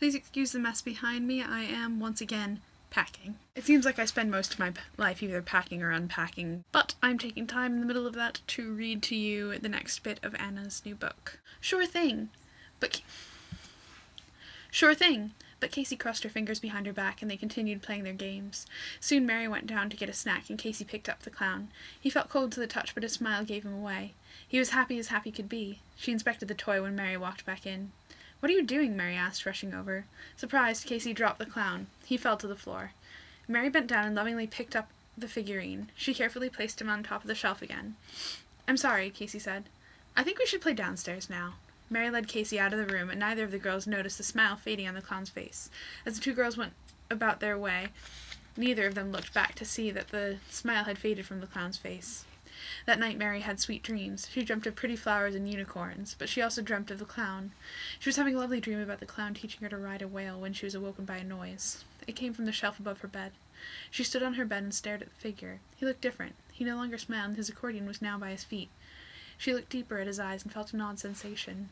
Please excuse the mess behind me. I am, once again, packing. It seems like I spend most of my life either packing or unpacking, but I'm taking time in the middle of that to read to you the next bit of Anna's new book. Sure thing, but Casey crossed her fingers behind her back and they continued playing their games. Soon Mary went down to get a snack and Casey picked up the clown. He felt cold to the touch, but his smile gave him away. He was happy as happy could be. She inspected the toy when Mary walked back in. "What are you doing?" Mary asked, rushing over. Surprised, Casey dropped the clown. He fell to the floor. Mary bent down and lovingly picked up the figurine. She carefully placed him on top of the shelf again. "I'm sorry," Casey said. "I think we should play downstairs now." Mary led Casey out of the room, and neither of the girls noticed the smile fading on the clown's face. As the two girls went about their way, neither of them looked back to see that the smile had faded from the clown's face. That night Mary had sweet dreams. She dreamt of pretty flowers and unicorns, but she also dreamt of the clown. She was having a lovely dream about the clown teaching her to ride a whale when she was awoken by a noise. It came from the shelf above her bed. She stood on her bed and stared at the figure. He looked different. He no longer smiled, and his accordion was now by his feet. She looked deeper at his eyes and felt an odd sensation.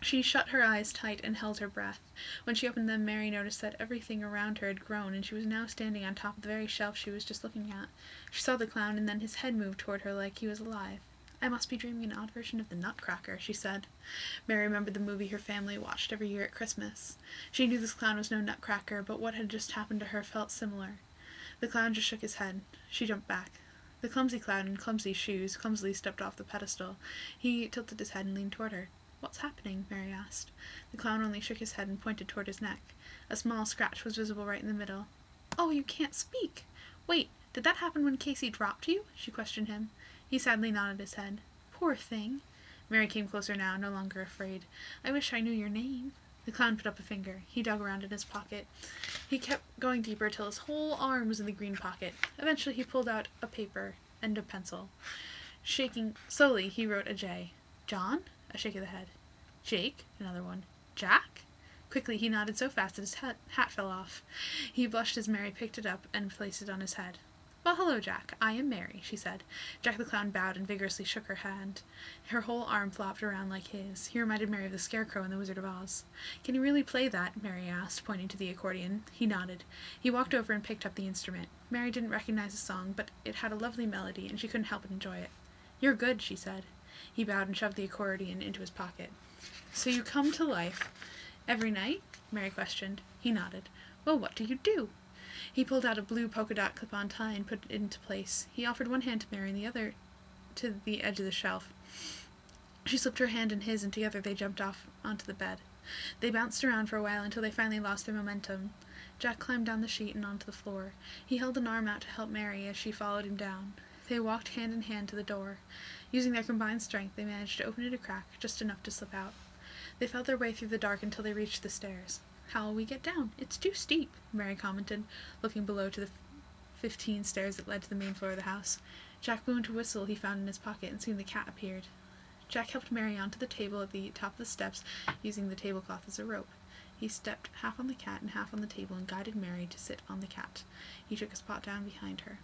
She shut her eyes tight and held her breath. When she opened them, Mary noticed that everything around her had grown, and she was now standing on top of the very shelf she was just looking at. She saw the clown, and then his head moved toward her like he was alive. "I must be dreaming an odd version of the Nutcracker," she said. Mary remembered the movie her family watched every year at Christmas. She knew this clown was no Nutcracker, but what had just happened to her felt similar. The clown just shook his head. She jumped back. The clumsy clown in clumsy shoes clumsily stepped off the pedestal. He tilted his head and leaned toward her. "What's happening?" Mary asked. The clown only shook his head and pointed toward his neck. A small scratch was visible right in the middle. "Oh, you can't speak! Wait, did that happen when Casey dropped you?" she questioned him. He sadly nodded his head. "Poor thing." Mary came closer now, no longer afraid. "I wish I knew your name." The clown put up a finger. He dug around in his pocket. He kept going deeper till his whole arm was in the green pocket. Eventually he pulled out a paper and a pencil. Shaking slowly, he wrote a J. "John?" A shake of the head. "Jake?" Another one. "Jack?" Quickly he nodded so fast that his hat fell off. He blushed as Mary picked it up and placed it on his head. "Well, hello, Jack. I am Mary," she said. Jack the Clown bowed and vigorously shook her hand. Her whole arm flopped around like his. He reminded Mary of the Scarecrow in The Wizard of Oz. "Can you really play that?" Mary asked, pointing to the accordion. He nodded. He walked over and picked up the instrument. Mary didn't recognize the song, but it had a lovely melody, and she couldn't help but enjoy it. "You're good," she said. He bowed and shoved the accordion into his pocket. "So you come to life every night?" Mary questioned. He nodded. "Well, what do you do?" He pulled out a blue polka-dot clip-on tie and put it into place. He offered one hand to Mary and the other to the edge of the shelf. She slipped her hand in his, and together they jumped off onto the bed. They bounced around for a while until they finally lost their momentum. Jack climbed down the sheet and onto the floor. He held an arm out to help Mary as she followed him down. They walked hand in hand to the door. Using their combined strength, they managed to open it a crack, just enough to slip out. They felt their way through the dark until they reached the stairs. "How'll we get down? It's too steep," Mary commented, looking below to the 15 stairs that led to the main floor of the house. Jack blew into a whistle he found in his pocket, and soon the cat appeared. Jack helped Mary onto the table at the top of the steps, using the tablecloth as a rope. He stepped half on the cat and half on the table and guided Mary to sit on the cat. He took a spot down behind her.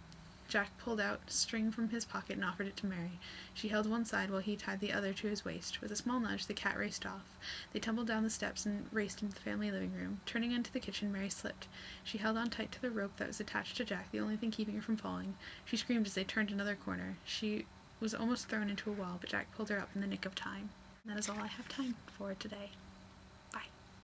Jack pulled out string from his pocket and offered it to Mary. She held one side while he tied the other to his waist. With a small nudge, the cat raced off. They tumbled down the steps and raced into the family living room. Turning into the kitchen, Mary slipped. She held on tight to the rope that was attached to Jack, the only thing keeping her from falling. She screamed as they turned another corner. She was almost thrown into a wall, but Jack pulled her up in the nick of time. And that is all I have time for today.